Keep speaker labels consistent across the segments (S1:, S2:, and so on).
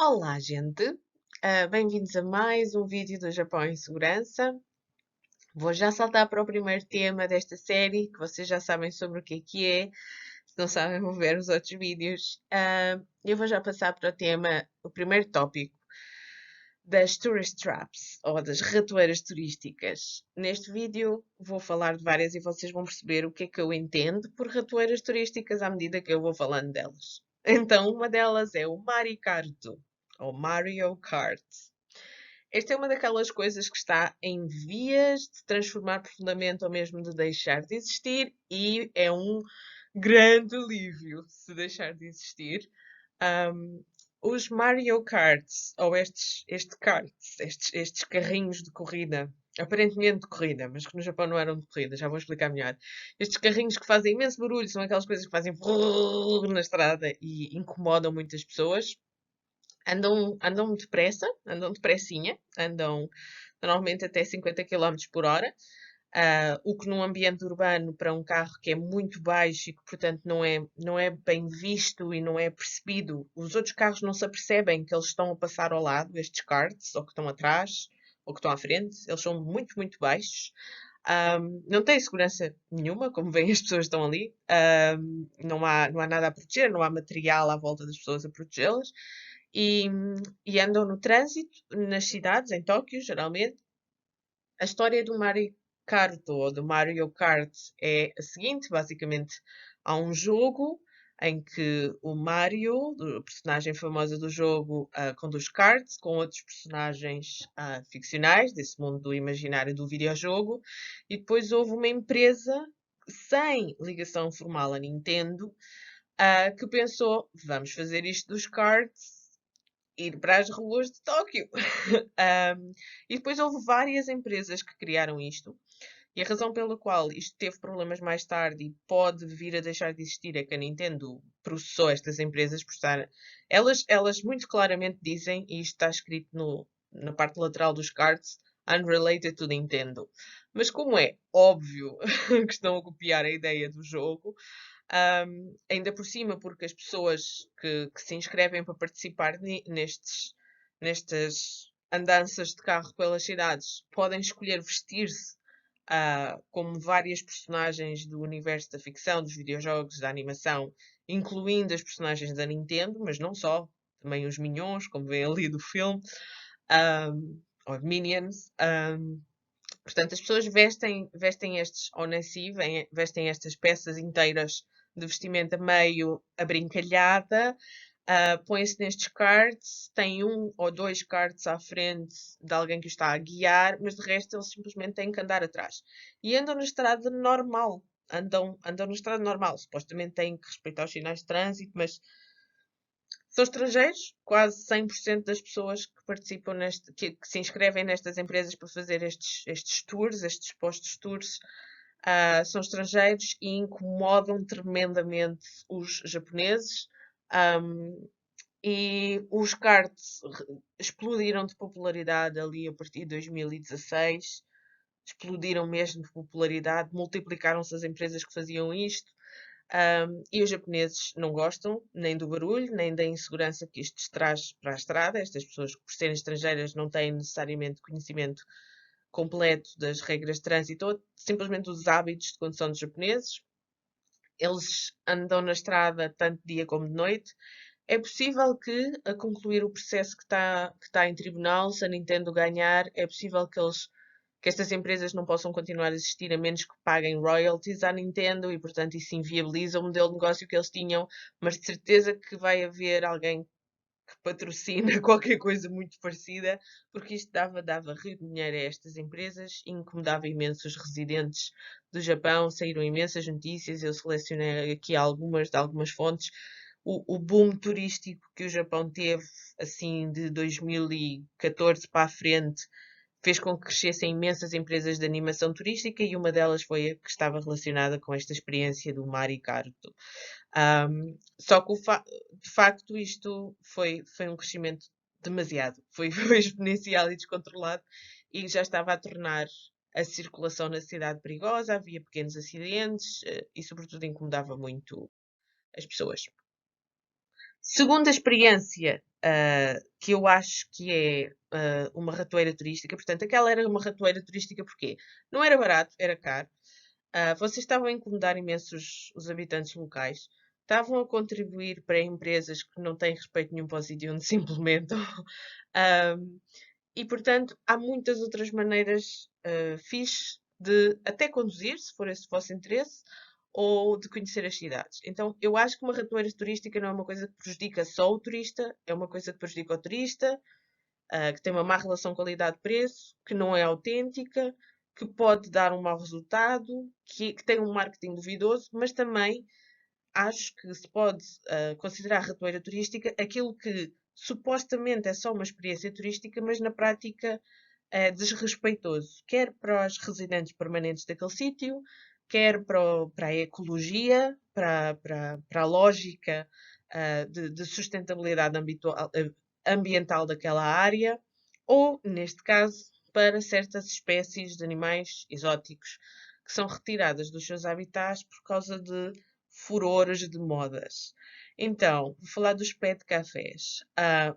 S1: Olá, gente! Bem-vindos a mais um vídeo do Japão em Segurança. Vou já saltar para o primeiro tema desta série, que vocês já sabem sobre o que é. Se não sabem, vão ver os outros vídeos. Eu vou já passar para o tema, o primeiro tópico, das tourist traps, ou das ratoeiras turísticas. Neste vídeo vou falar de várias e vocês vão perceber o que é que eu entendo por ratoeiras turísticas à medida que eu vou falando delas. Então, uma delas é o Marikarto, ou Mario Kart. Esta é uma daquelas coisas que está em vias de transformar profundamente ou mesmo de deixar de existir e é um grande alívio se deixar de existir. Um, os Mario Karts, ou estes carrinhos de corrida, aparentemente de corrida, mas que no Japão não eram de corrida, já vou explicar melhor. Estes carrinhos que fazem imenso barulho, são aquelas coisas que fazem na estrada e incomodam muitas pessoas. Andam depressa, andam depressinha, andam normalmente até 50 km por hora. O que num ambiente urbano para um carro que é muito baixo e que, portanto, não é bem visto e não é percebido, os outros carros não se apercebem que eles estão a passar ao lado, estes karts, ou que estão atrás, ou que estão à frente, eles são muito, muito baixos. Não têm segurança nenhuma, como veem as pessoas estão ali. Não há nada a proteger, não há material à volta das pessoas a protegê-las. E, e andam no trânsito, nas cidades, em Tóquio, geralmente. A história do Mario Kart ou do Mario Kart é a seguinte: basicamente, há um jogo em que o Mario, a personagem famosa do jogo, conduz karts com outros personagens ficcionais desse mundo imaginário do videojogo, e depois houve uma empresa sem ligação formal à Nintendo que pensou: vamos fazer isto dos karts ir para as ruas de Tóquio. E depois houve várias empresas que criaram isto. E a razão pela qual isto teve problemas mais tarde e pode vir a deixar de existir é que a Nintendo processou estas empresas por estar. Elas muito claramente dizem, e isto está escrito na parte lateral dos cards, unrelated to Nintendo. Mas como é óbvio que estão a copiar a ideia do jogo, ainda por cima, porque as pessoas que se inscrevem para participar nestas andanças de carro pelas cidades podem escolher vestir-se como várias personagens do universo da ficção, dos videojogos, da animação, incluindo as personagens da Nintendo, mas não só, também os Minions, como vem ali do filme, ou Minions. Portanto, as pessoas vestem estes onesi, vestem estas peças inteiras de vestimenta meio abrincalhada, põem-se nestes karts, têm um ou dois karts à frente de alguém que os está a guiar, mas de resto eles simplesmente têm que andar atrás. E andam na estrada normal. Andam na estrada normal. Supostamente têm que respeitar os sinais de trânsito, mas são estrangeiros. Quase 100% das pessoas que participam que se inscrevem nestas empresas para fazer estes tours, estes postos tours, são estrangeiros e incomodam tremendamente os japoneses. E os karts explodiram de popularidade ali a partir de 2016. Explodiram mesmo de popularidade, multiplicaram-se as empresas que faziam isto. E os japoneses não gostam nem do barulho, nem da insegurança que isto traz para a estrada. Estas pessoas, por serem estrangeiras, não têm necessariamente conhecimento completo das regras de trânsito ou simplesmente dos hábitos de condução dos japoneses. Eles andam na estrada tanto dia como de noite. É possível que, a concluir o processo que está em tribunal, se a Nintendo ganhar, é possível que estas empresas não possam continuar a existir a menos que paguem royalties à Nintendo e, portanto, isso inviabiliza o modelo de negócio que eles tinham, mas de certeza que vai haver alguém que patrocina qualquer coisa muito parecida, porque isto dava rio de dinheiro a estas empresas, incomodava imenso os residentes do Japão, saíram imensas notícias, eu selecionei aqui algumas de algumas fontes. O boom turístico que o Japão teve, assim, de 2014 para a frente, fez com que crescessem imensas empresas de animação turística e uma delas foi a que estava relacionada com esta experiência do Mari Carto. Só que de facto isto foi um crescimento demasiado, foi exponencial e descontrolado e já estava a tornar a circulação na cidade perigosa, havia pequenos acidentes e sobretudo incomodava muito as pessoas. Segunda experiência, que eu acho que é uma ratoeira turística, portanto, aquela era uma ratoeira turística porque não era barato, era caro. Vocês estavam a incomodar imenso os habitantes locais, estavam a contribuir para empresas que não têm respeito nenhum para o sítio onde se implementam. E, portanto, há muitas outras maneiras fixe de até conduzir, se for esse o vosso interesse, ou de conhecer as cidades. Então, eu acho que uma ratoeira turística não é uma coisa que prejudica só o turista, é uma coisa que prejudica o turista, que tem uma má relação qualidade-preço, que não é autêntica, que pode dar um mau resultado, que tem um marketing duvidoso, mas também acho que se pode considerar ratoeira turística aquilo que supostamente é só uma experiência turística, mas na prática é desrespeitoso, quer para os residentes permanentes daquele sítio, quer para a ecologia, para a lógica de sustentabilidade ambiental daquela área, ou, neste caso, para certas espécies de animais exóticos que são retiradas dos seus habitats por causa de furores de modas. Então, vou falar dos pet cafés.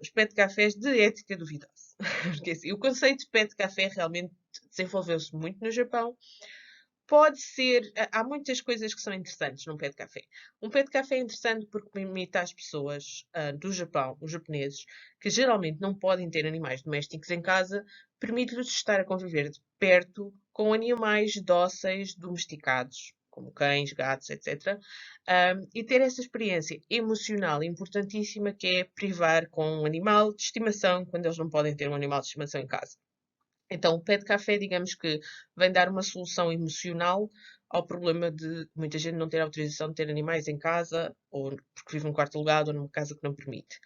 S1: Os pet cafés de ética duvidosa. Porque assim, o conceito de pet café realmente desenvolveu-se muito no Japão. Pode ser. Há muitas coisas que são interessantes num pet café. Um pet café é interessante porque permite às pessoas do Japão, os japoneses, que geralmente não podem ter animais domésticos em casa, permite-lhes estar a conviver de perto com animais dóceis, domesticados, como cães, gatos, etc. E ter essa experiência emocional importantíssima que é privar com um animal de estimação quando eles não podem ter um animal de estimação em casa. Então, o pet café, digamos que vem dar uma solução emocional ao problema de muita gente não ter autorização de ter animais em casa, ou porque vive num quarto alugado, ou numa casa que não permite.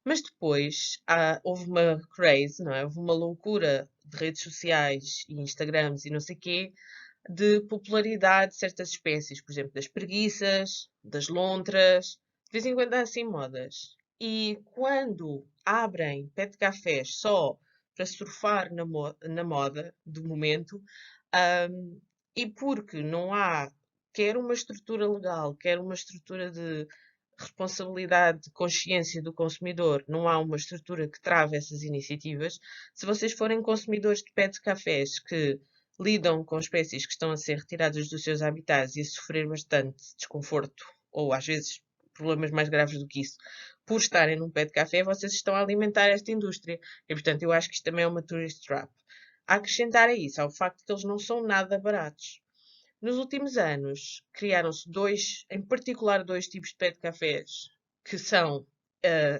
S1: Mas depois houve uma craze, não é? Houve uma loucura de redes sociais e Instagrams e não sei quê, de popularidade de certas espécies, por exemplo, das preguiças, das lontras, de vez em quando há assim modas. E quando abrem pet cafés só para surfar na moda do momento, um, e porque não há quer uma estrutura legal, quer uma estrutura de responsabilidade de consciência do consumidor, não há uma estrutura que trave essas iniciativas. Se vocês forem consumidores de pet cafés que lidam com espécies que estão a ser retiradas dos seus habitats e a sofrer bastante desconforto, ou às vezes problemas mais graves do que isso, por estarem num pet café, vocês estão a alimentar esta indústria. E, portanto, eu acho que isto também é uma tourist trap. A acrescentar a isso, ao facto de que eles não são nada baratos. Nos últimos anos, criaram-se em particular, dois tipos de pet cafés que são,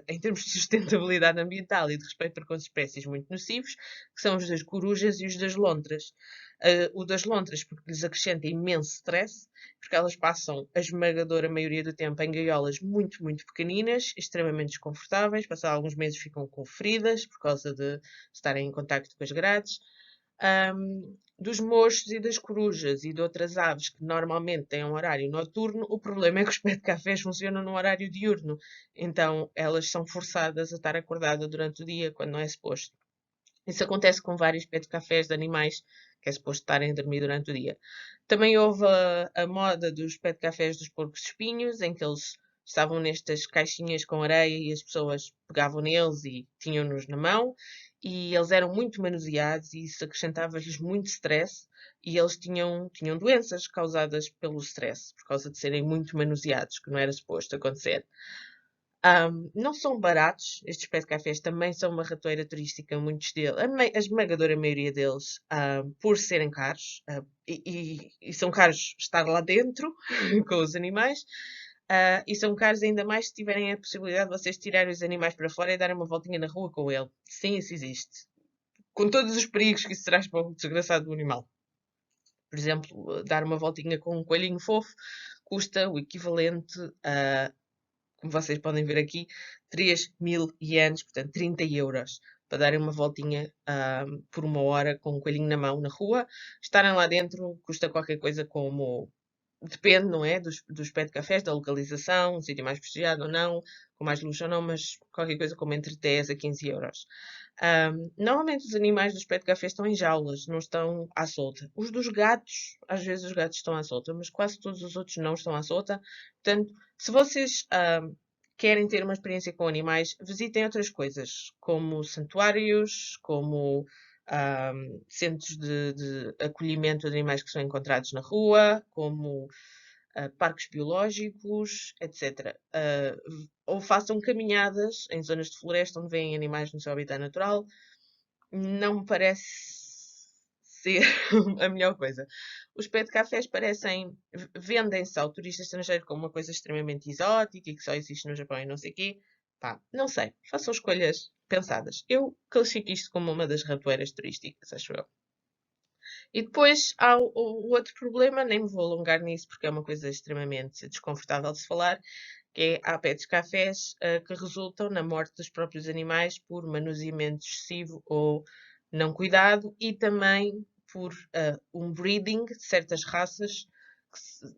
S1: em termos de sustentabilidade ambiental e de respeito para com as espécies, muito nocivos, que são os das corujas e os das lontras. O das lontras, porque lhes acrescenta imenso stress, porque elas passam a esmagadora maioria do tempo em gaiolas muito, muito pequeninas, extremamente desconfortáveis. Passados alguns meses ficam com feridas por causa de estarem em contacto com as grades. Dos mochos e das corujas e de outras aves que normalmente têm um horário noturno, o problema é que os pet cafés funcionam num horário diurno. Então elas são forçadas a estar acordadas durante o dia, quando não é suposto. Isso acontece com vários pet cafés de animais que é suposto estarem a dormir durante o dia. Também houve a moda dos pet cafés dos porcos espinhos, em que eles estavam nestas caixinhas com areia e as pessoas pegavam neles e tinham-nos na mão. E eles eram muito manuseados e isso acrescentava-lhes muito stress. E eles tinham doenças causadas pelo stress, por causa de serem muito manuseados, que não era suposto acontecer. Não são baratos, estes pet cafés também são uma ratoeira turística, muitos deles, a esmagadora maioria deles, por serem caros, e são caros estar lá dentro com os animais, e são caros ainda mais se tiverem a possibilidade de vocês tirarem os animais para fora e darem uma voltinha na rua com ele. Sim, isso existe. Com todos os perigos que isso traz para o desgraçado do animal. Por exemplo, dar uma voltinha com um coelhinho fofo custa o equivalente a, como vocês podem ver aqui, 3.000 ienes, portanto 30 euros, para darem uma voltinha por uma hora com um coelhinho na mão na rua. Estarem lá dentro custa qualquer coisa como. Depende, não é? Dos pet cafés, da localização, um sítio mais prestigiado ou não, com mais luxo ou não, mas qualquer coisa como entre 10 a 15 euros. Normalmente os animais dos pet cafés estão em jaulas, não estão à solta. Os dos gatos, às vezes os gatos estão à solta, mas quase todos os outros não estão à solta. Portanto, se vocês querem ter uma experiência com animais, visitem outras coisas, como santuários, como centros de acolhimento de animais que são encontrados na rua, como parques biológicos, etc. Ou façam caminhadas em zonas de floresta onde vêem animais no seu habitat natural. Não me parece ser a melhor coisa. Os pet cafés vendem-se ao turista estrangeiro como uma coisa extremamente exótica e que só existe no Japão e não sei o quê. Pá, não sei. Façam escolhas pensadas. Eu classifico isto como uma das ratoeiras turísticas, acho eu. E depois há o outro problema, nem me vou alongar nisso porque é uma coisa extremamente desconfortável de se falar, que é há pets cafés que resultam na morte dos próprios animais por manuseamento excessivo ou não cuidado e também por um breeding de certas raças,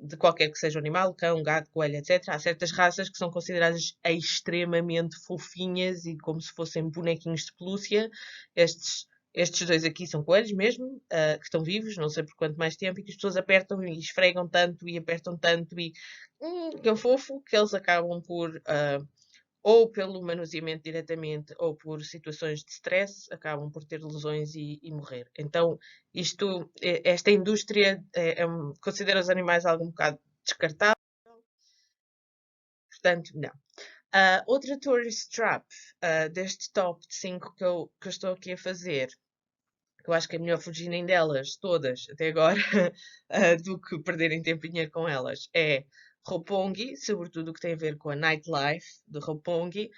S1: de qualquer que seja o animal, cão, gato, coelho, etc. Há certas raças que são consideradas extremamente fofinhas e como se fossem bonequinhos de pelúcia. Estes dois aqui são coelhos mesmo, que estão vivos, não sei por quanto mais tempo, e que as pessoas apertam e esfregam tanto e apertam tanto e que é fofo, que eles acabam por, ou pelo manuseamento diretamente, ou por situações de stress, acabam por ter lesões e morrer. Então, esta indústria considera os animais algo um bocado descartável, portanto, não. Outra tourist trap deste top de 5 que eu estou aqui a fazer, que eu acho que é melhor fugirem delas todas até agora do que perderem tempo e dinheiro com elas, é Roppongi, sobretudo o que tem a ver com a nightlife de Roppongi.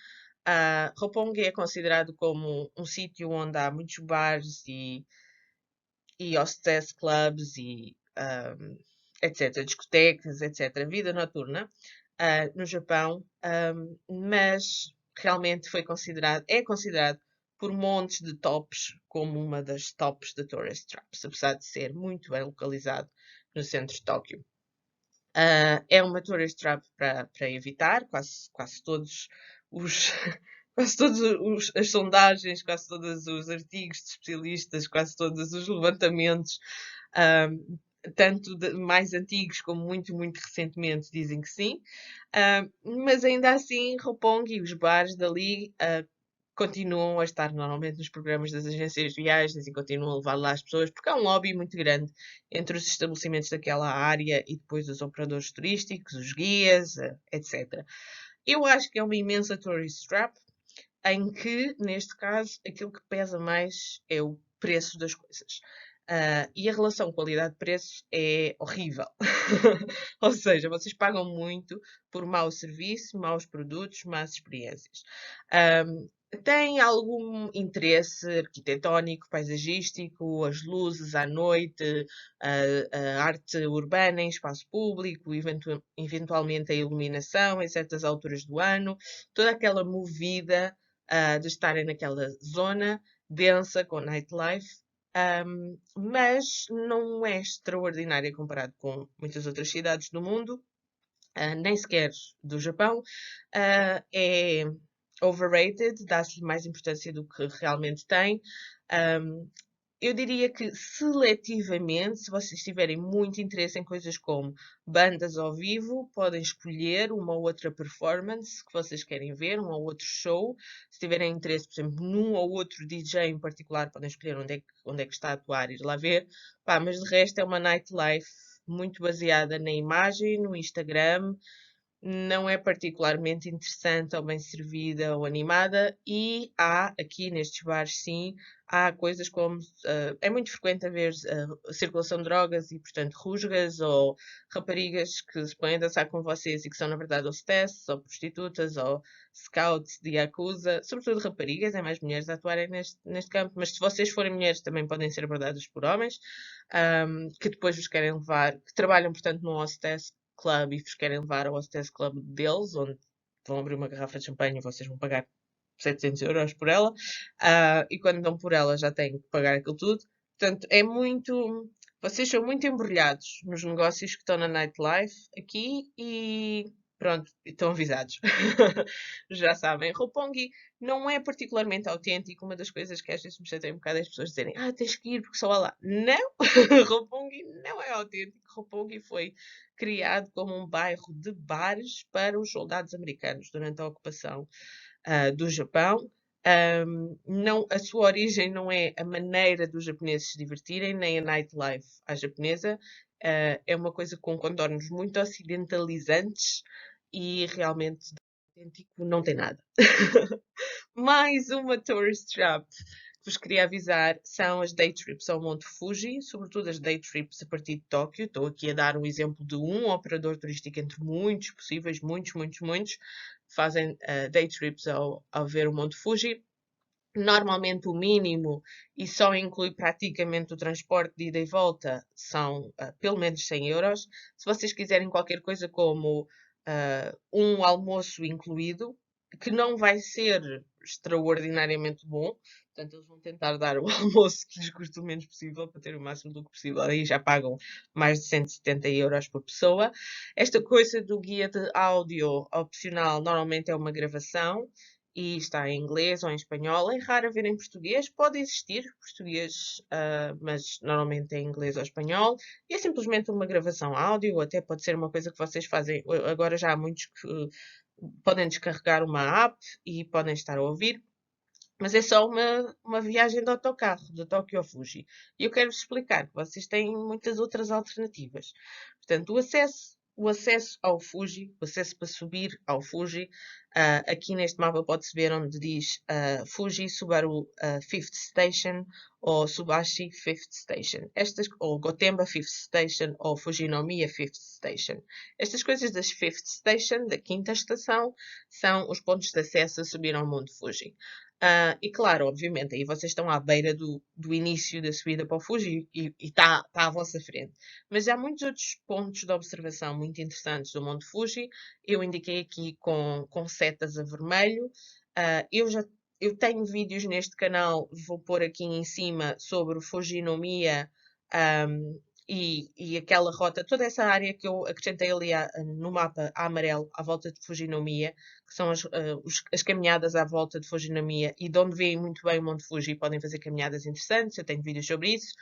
S1: Roppongi é considerado como um sítio onde há muitos bares e hostess clubs e etc., discotecas, etc., vida noturna no Japão, mas realmente é considerado por montes de tops como uma das tops de tourist traps, apesar de ser muito bem localizado no centro de Tóquio. É uma tourist trap para evitar, quase todos os. Quase todas as sondagens, quase todos os artigos de especialistas, quase todos os levantamentos, tanto mais antigos como muito recentemente, dizem que sim. Mas ainda assim, Roppongi e os bares dali continuam a estar normalmente nos programas das agências de viagens e continuam a levar lá as pessoas, porque há um lobby muito grande entre os estabelecimentos daquela área e depois os operadores turísticos, os guias, etc. Eu acho que é uma imensa tourist trap, em que, neste caso, aquilo que pesa mais é o preço das coisas. E a relação qualidade-preço é horrível. Ou seja, vocês pagam muito por mau serviço, maus produtos, más experiências. Tem algum interesse arquitetónico, paisagístico, as luzes à noite, a arte urbana em espaço público, eventualmente a iluminação em certas alturas do ano, toda aquela movida de estarem naquela zona densa com nightlife, mas não é extraordinária comparado com muitas outras cidades do mundo, nem sequer do Japão. É overrated, dá-se mais importância do que realmente tem. Eu diria que seletivamente, se vocês tiverem muito interesse em coisas como bandas ao vivo, podem escolher uma ou outra performance que vocês querem ver, um ou outro show. Se tiverem interesse, por exemplo, num ou outro DJ em particular, podem escolher onde é que está a atuar e ir lá ver. Pá, mas de resto é uma nightlife muito baseada na imagem, no Instagram, não é particularmente interessante ou bem servida ou animada e há aqui nestes bares sim, há coisas como é muito frequente haver circulação de drogas e portanto rusgas ou raparigas que se põem a dançar com vocês e que são na verdade hostesses ou prostitutas ou scouts de Yakuza, sobretudo raparigas, é mais mulheres a atuarem neste campo, mas se vocês forem mulheres também podem ser abordadas por homens, que depois vos querem levar, que trabalham portanto num hostess club e vos querem levar ao hostess club deles, onde vão abrir uma garrafa de champanhe e vocês vão pagar €700 por ela, e quando dão por ela já têm que pagar aquilo tudo. Portanto, é muito. Vocês são muito embrulhados nos negócios que estão na nightlife aqui e pronto, estão avisados. Já sabem. Roppongi não é particularmente autêntico. Uma das coisas que às vezes me chateia um bocado é as pessoas dizerem tens que ir porque só há lá. Não! Roppongi não é autêntico. Roppongi foi criado como um bairro de bares para os soldados americanos durante a ocupação do Japão. Não, a sua origem não é a maneira dos japoneses se divertirem, nem a nightlife à japonesa. É uma coisa com contornos muito ocidentalizantes e realmente autêntico não tem nada. Mais uma tourist trap que vos queria avisar são as day trips ao Monte Fuji, sobretudo as day trips a partir de Tóquio. Estou aqui a dar um exemplo de um operador turístico entre muitos possíveis, muitos, fazem day trips ao ver o Monte Fuji. Normalmente o mínimo, e só inclui praticamente o transporte de ida e volta, são pelo menos €100. Se vocês quiserem qualquer coisa como um almoço incluído, que não vai ser extraordinariamente bom, portanto eles vão tentar dar o almoço que lhes custe o menos possível para ter o máximo do que possível, aí já pagam mais de €170 por pessoa. Esta coisa do guia de áudio opcional normalmente é uma gravação, e está em inglês ou em espanhol. É raro ver em português, pode existir português, mas normalmente é em inglês ou espanhol. E é simplesmente uma gravação áudio, ou até pode ser uma coisa que vocês fazem. Agora já há muitos que podem descarregar uma app e podem estar a ouvir. Mas é só uma viagem de autocarro, de Tóquio ao Fuji. E eu quero-vos explicar que vocês têm muitas outras alternativas. Portanto, o acesso ao Fuji, o acesso para subir ao Fuji, aqui neste mapa pode-se ver onde diz Fuji Subaru Fifth Station ou Subashi Fifth Station. Ou Gotemba Fifth Station ou Fujinomiya Fifth Station. Estas coisas das Fifth Station, da quinta estação, são os pontos de acesso a subir ao Monte Fuji. E claro, obviamente, aí vocês estão à beira do início da subida para o Fuji e está à vossa frente. Mas há muitos outros pontos de observação muito interessantes do Monte Fuji. Eu indiquei aqui com setas a vermelho. Eu tenho vídeos neste canal, vou pôr aqui em cima, sobre o Fujinomiya e aquela rota, toda essa área que eu acrescentei ali no mapa a amarelo, à volta de Fujinomiya, que são as caminhadas à volta de Fujinomiya e de onde veem muito bem o Monte Fuji podem fazer caminhadas interessantes. Eu tenho vídeos sobre isso.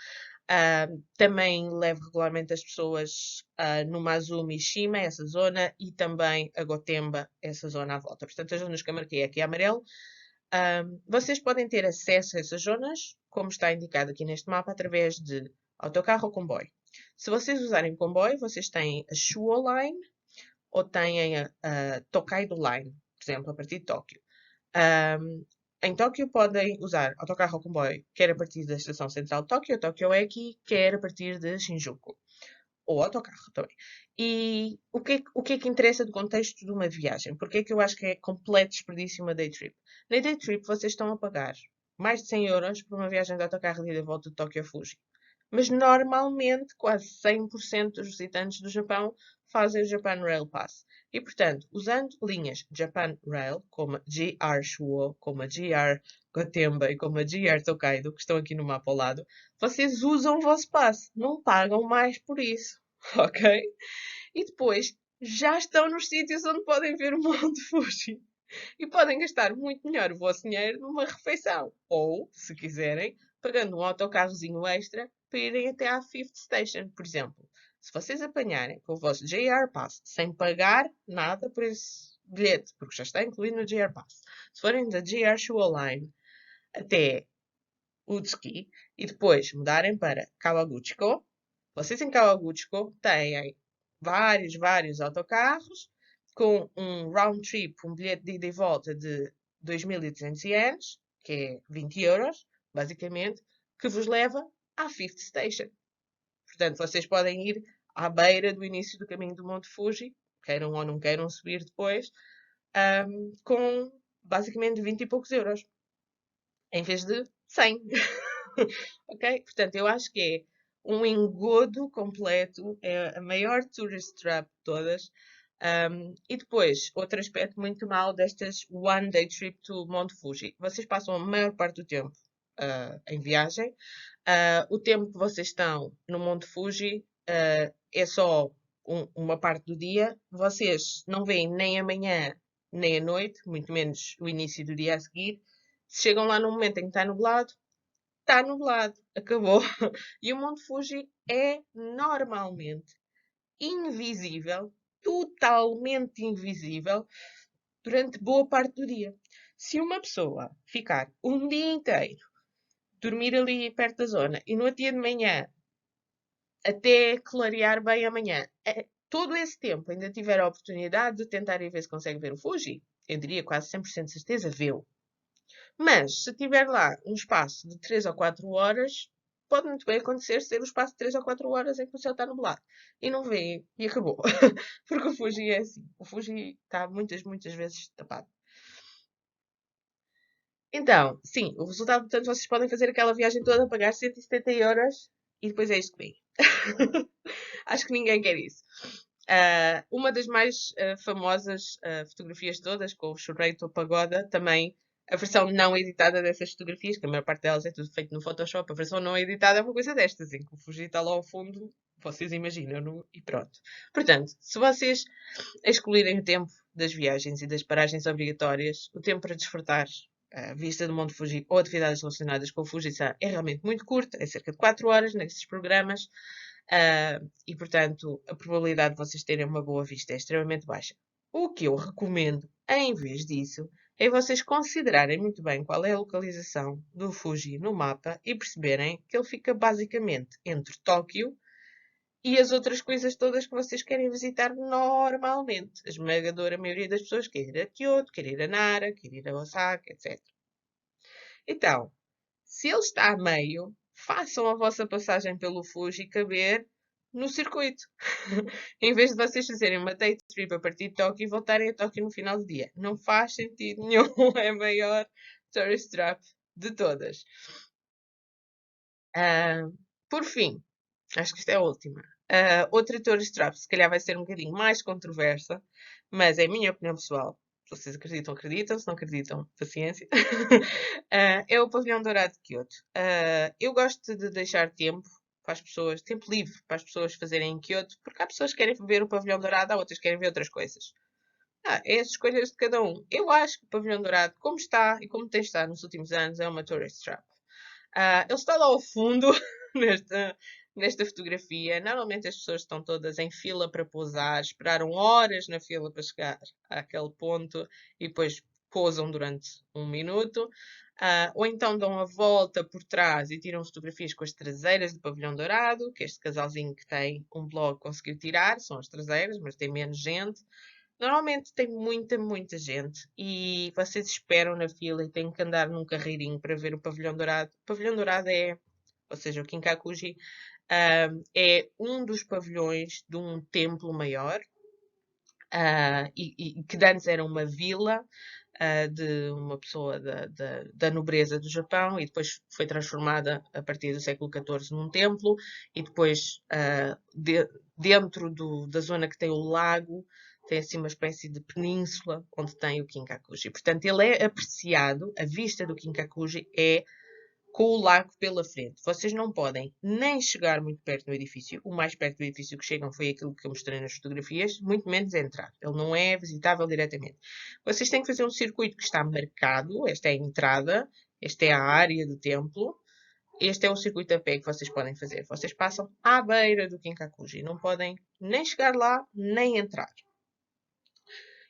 S1: Também levo regularmente as pessoas no Mazumi Shima, essa zona, e também a Gotemba, essa zona à volta. Portanto, as zonas que eu marquei aqui a amarelo. Vocês podem ter acesso a essas zonas, como está indicado aqui neste mapa, através de autocarro ou comboio. Se vocês usarem comboio, vocês têm a Shuo Line ou têm a Tokaido Line, por exemplo, a partir de Tóquio. Em Tóquio podem usar autocarro ou comboio, quer a partir da estação central de Tóquio, Tokyo Eki, quer a partir de Shinjuku. Ou autocarro também. E o que é que interessa do contexto de uma viagem? Porque é que eu acho que é completo desperdício uma day trip? Na day trip vocês estão a pagar mais de €100 por uma viagem de autocarro de ida e volta de Tóquio a Fuji. Mas normalmente quase 100% dos visitantes do Japão fazem o Japan Rail Pass. E portanto, usando linhas Japan Rail, como a JR Shuo, como a JR Gotemba e como a JR Tokaido, que estão aqui no mapa ao lado, vocês usam o vosso passe, não pagam mais por isso, ok? E depois já estão nos sítios onde podem ver o Monte Fuji. E podem gastar muito melhor o vosso dinheiro numa refeição. Ou, se quiserem, pagando um autocarrozinho extra para irem até à Fifth Station, por exemplo. Se vocês apanharem com o vosso JR Pass sem pagar nada por esse bilhete, porque já está incluído no JR Pass, se forem da JR Shuo Line até Utsuki e depois mudarem para Kawaguchiko, vocês em Kawaguchiko têm vários autocarros com um round trip, um bilhete de ida e volta de 2.200 ienes, que é €20, basicamente, que vos leva à Fifth Station. Portanto, vocês podem ir à beira do início do caminho do Monte Fuji, queiram ou não queiram subir depois, com basicamente 20 e poucos euros, em vez de 100. Ok? Portanto, eu acho que é um engodo completo, é a maior tourist trap de todas. E depois, outro aspecto muito mau destas One Day Trip to Monte Fuji. Vocês passam a maior parte do tempo em viagem. O tempo que vocês estão no Monte Fuji é só uma parte do dia. Vocês não veem nem a manhã nem a noite, muito menos o início do dia a seguir. Se chegam lá no momento em que está nublado, acabou. E o Monte Fuji é normalmente invisível, totalmente invisível, durante boa parte do dia. Se uma pessoa ficar um dia inteiro, dormir ali perto da zona, e no outro dia de manhã, até clarear bem amanhã, todo esse tempo ainda tiver a oportunidade de tentar ir ver se consegue ver o Fuji, eu diria quase 100% de certeza, vê-o. Mas, se tiver lá um espaço de 3 ou 4 horas, pode muito bem acontecer ser o espaço de 3 ou 4 horas em que o céu está nublado. E não vê, e acabou. Porque o Fuji é assim. O Fuji está muitas, muitas vezes tapado. Então, sim, o resultado, portanto, vocês podem fazer aquela viagem toda, pagar 170 euros e depois é isto que vem. Acho que ninguém quer isso. Uma das mais famosas fotografias todas, com o Shurreito Pagoda, também a versão não editada dessas fotografias, que a maior parte delas é tudo feito no Photoshop, a versão não editada é uma coisa destas, em que o Fuji está lá ao fundo, vocês imaginam, e pronto. Portanto, se vocês excluírem o tempo das viagens e das paragens obrigatórias, o tempo para desfrutar a vista do Monte Fuji ou atividades relacionadas com o Fuji-san é realmente muito curto, é cerca de 4 horas nesses programas, e portanto a probabilidade de vocês terem uma boa vista é extremamente baixa. O que eu recomendo, em vez disso, é vocês considerarem muito bem qual é a localização do Fuji no mapa e perceberem que ele fica basicamente entre Tóquio e as outras coisas todas que vocês querem visitar normalmente. A esmagadora maioria das pessoas quer ir a Kyoto, quer ir a Nara, quer ir a Osaka, etc. Então, se ele está a meio, façam a vossa passagem pelo Fuji caber no circuito. Em vez de vocês fazerem uma day trip a partir de Tóquio e voltarem a Tóquio no final do dia. Não faz sentido nenhum. É a maior tourist trap de todas. Por fim, acho que esta é a última. Outra tourist trap, se calhar vai ser um bocadinho mais controversa, mas é a minha opinião pessoal. Se vocês acreditam, acreditam. Se não acreditam, paciência. É o pavilhão dourado de Kyoto. Eu gosto de deixar tempo para as pessoas, tempo livre para as pessoas fazerem em Kyoto, porque há pessoas que querem ver o pavilhão dourado, há outras que querem ver outras coisas. É as escolhas de cada um. Eu acho que o pavilhão dourado, como está e como tem estado nos últimos anos, é uma tourist trap. Ele está lá ao fundo, nesta fotografia. Normalmente as pessoas estão todas em fila para pousar, esperaram horas na fila para chegar àquele ponto e depois pousam durante um minuto. Ou então dão a volta por trás e tiram fotografias com as traseiras do pavilhão dourado, que este casalzinho que tem um blog conseguiu tirar, são as traseiras, mas tem menos gente. Normalmente tem muita, muita gente e vocês esperam na fila e têm que andar num carreirinho para ver o pavilhão dourado. O pavilhão dourado é, ou seja, o Kinkakuji, é um dos pavilhões de um templo maior, e que antes era uma vila de uma pessoa da nobreza do Japão e depois foi transformada a partir do século XIV num templo e depois dentro da zona que tem o lago tem assim uma espécie de península onde tem o Kinkakuji. Portanto, ele é apreciado, a vista do Kinkakuji é com o lago pela frente. Vocês não podem nem chegar muito perto do edifício. O mais perto do edifício que chegam foi aquilo que eu mostrei nas fotografias, muito menos entrar. Ele não é visitável diretamente. Vocês têm que fazer um circuito que está marcado. Esta é a entrada, esta é a área do templo. Este é o circuito a pé que vocês podem fazer. Vocês passam à beira do Kinkakuji. Não podem nem chegar lá, nem entrar.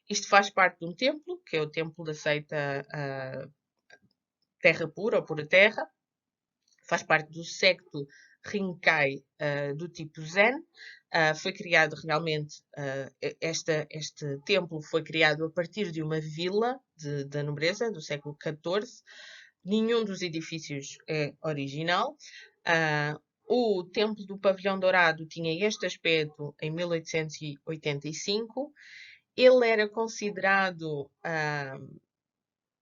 S1: Isto faz parte de um templo, que é o templo da seita Terra Pura ou Pura Terra. Faz parte do secto Rinkai do tipo Zen. Foi criado realmente, este templo foi criado a partir de uma vila da nobreza do século XIV. Nenhum dos edifícios é original. O Templo do Pavilhão Dourado tinha este aspecto em 1885. Ele era considerado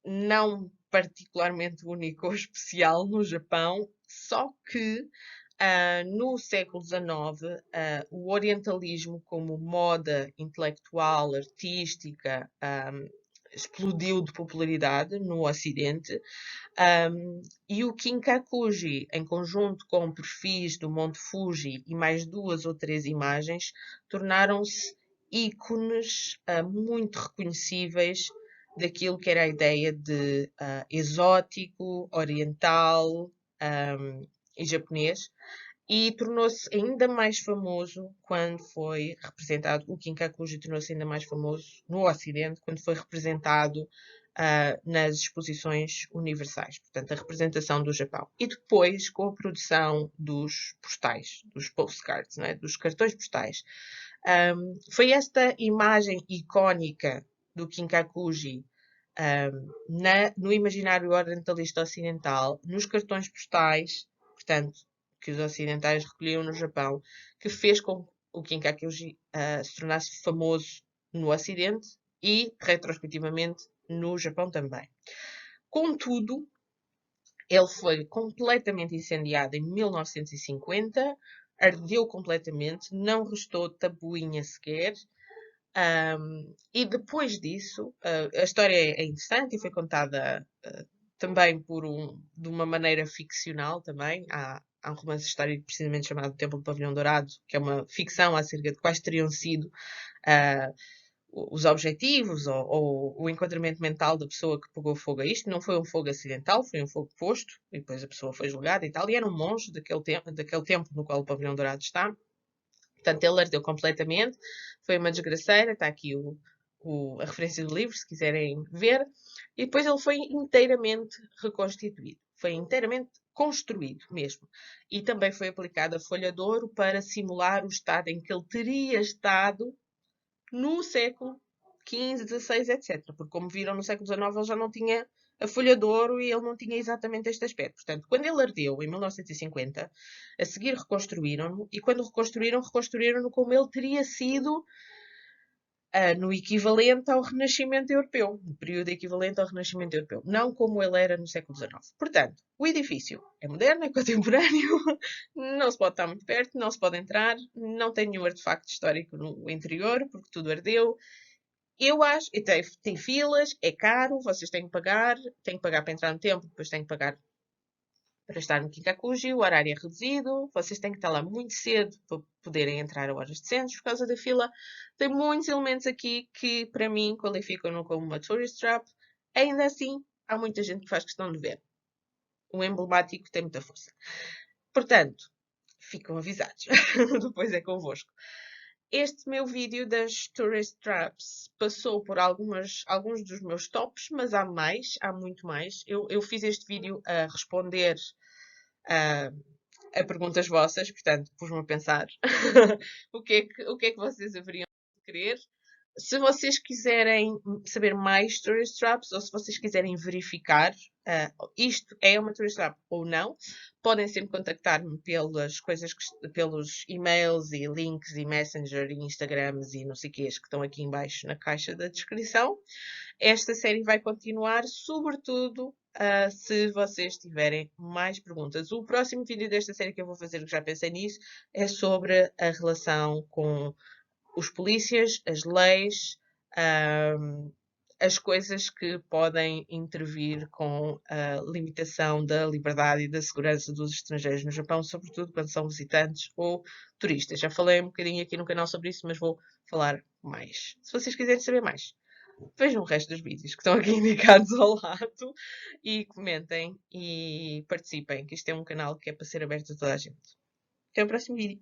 S1: não particularmente único ou especial no Japão, só que No século XIX, o orientalismo como moda intelectual, artística, explodiu de popularidade no Ocidente, e o Kinkakuji, em conjunto com perfis do Monte Fuji e mais 2 ou 3 imagens, tornaram-se ícones muito reconhecíveis daquilo que era a ideia de exótico, oriental e japonês, e tornou-se ainda mais famoso quando foi representado, o Kinkakuji tornou-se ainda mais famoso no Ocidente quando foi representado nas exposições universais, portanto, a representação do Japão. E depois, com a produção dos postais, dos postcards, não é? Dos cartões postais. Foi esta imagem icónica do Kinkakuji no imaginário orientalista ocidental, nos cartões postais, portanto, que os ocidentais recolhiam no Japão, que fez com que o Kinkakuji se tornasse famoso no Ocidente e, retrospectivamente, no Japão também. Contudo, ele foi completamente incendiado em 1950, ardeu completamente, não restou tabuinha sequer. E depois disso, a história é interessante e foi contada também de uma maneira ficcional também. Há um romance histórico precisamente chamado Templo do Pavilhão Dourado, que é uma ficção acerca de quais teriam sido uh, os objetivos ou o enquadramento mental da pessoa que pegou fogo a isto. Não foi um fogo acidental, foi um fogo posto, e depois a pessoa foi julgada e tal. E era um monge daquele tempo no qual o Pavilhão Dourado está. Portanto, ele ardeu completamente. Foi uma desgraceira. Está aqui a referência do livro, se quiserem ver. E depois ele foi inteiramente reconstituído. Foi inteiramente construído mesmo. E também foi aplicada a folha de ouro para simular o estado em que ele teria estado no século XV, XVI, etc. Porque, como viram, no século XIX ele já não tinha a folha de ouro e ele não tinha exatamente este aspecto. Portanto, quando ele ardeu, em 1950, a seguir reconstruíram-no, e quando reconstruíram-no como ele teria sido no equivalente ao Renascimento Europeu, no período equivalente ao Renascimento Europeu, não como ele era no século XIX. Portanto, o edifício é moderno, é contemporâneo, não se pode estar muito perto, não se pode entrar, não tem nenhum artefacto histórico no interior, porque tudo ardeu. Eu acho, e tem filas, é caro, vocês têm que pagar para entrar no templo, depois têm que pagar para estar no Kinkakuji, o horário é reduzido, vocês têm que estar lá muito cedo para poderem entrar a horas decentes por causa da fila. Tem muitos elementos aqui que, para mim, qualificam-no como uma tourist trap. Ainda assim, há muita gente que faz questão de ver. O emblemático tem muita força. Portanto, ficam avisados. Depois é convosco. Este meu vídeo das Tourist Traps passou por alguns dos meus tops, mas há mais, há muito mais. Eu fiz este vídeo a responder a perguntas vossas, portanto, pus-me a pensar o que é que vocês haveriam de querer. Se vocês quiserem saber mais tourist traps ou se vocês quiserem verificar isto é uma tourist trap ou não, podem sempre contactar-me pelos e-mails e links e messenger e instagrams e não sei o que estão aqui embaixo na caixa da descrição. Esta série vai continuar, sobretudo se vocês tiverem mais perguntas. O próximo vídeo desta série que eu vou fazer, que já pensei nisso, é sobre a relação com os polícias, as leis, as coisas que podem intervir com a limitação da liberdade e da segurança dos estrangeiros no Japão, sobretudo quando são visitantes ou turistas. Já falei um bocadinho aqui no canal sobre isso, mas vou falar mais. Se vocês quiserem saber mais, vejam o resto dos vídeos que estão aqui indicados ao lado e comentem e participem, que isto é um canal que é para ser aberto a toda a gente. Até o próximo vídeo.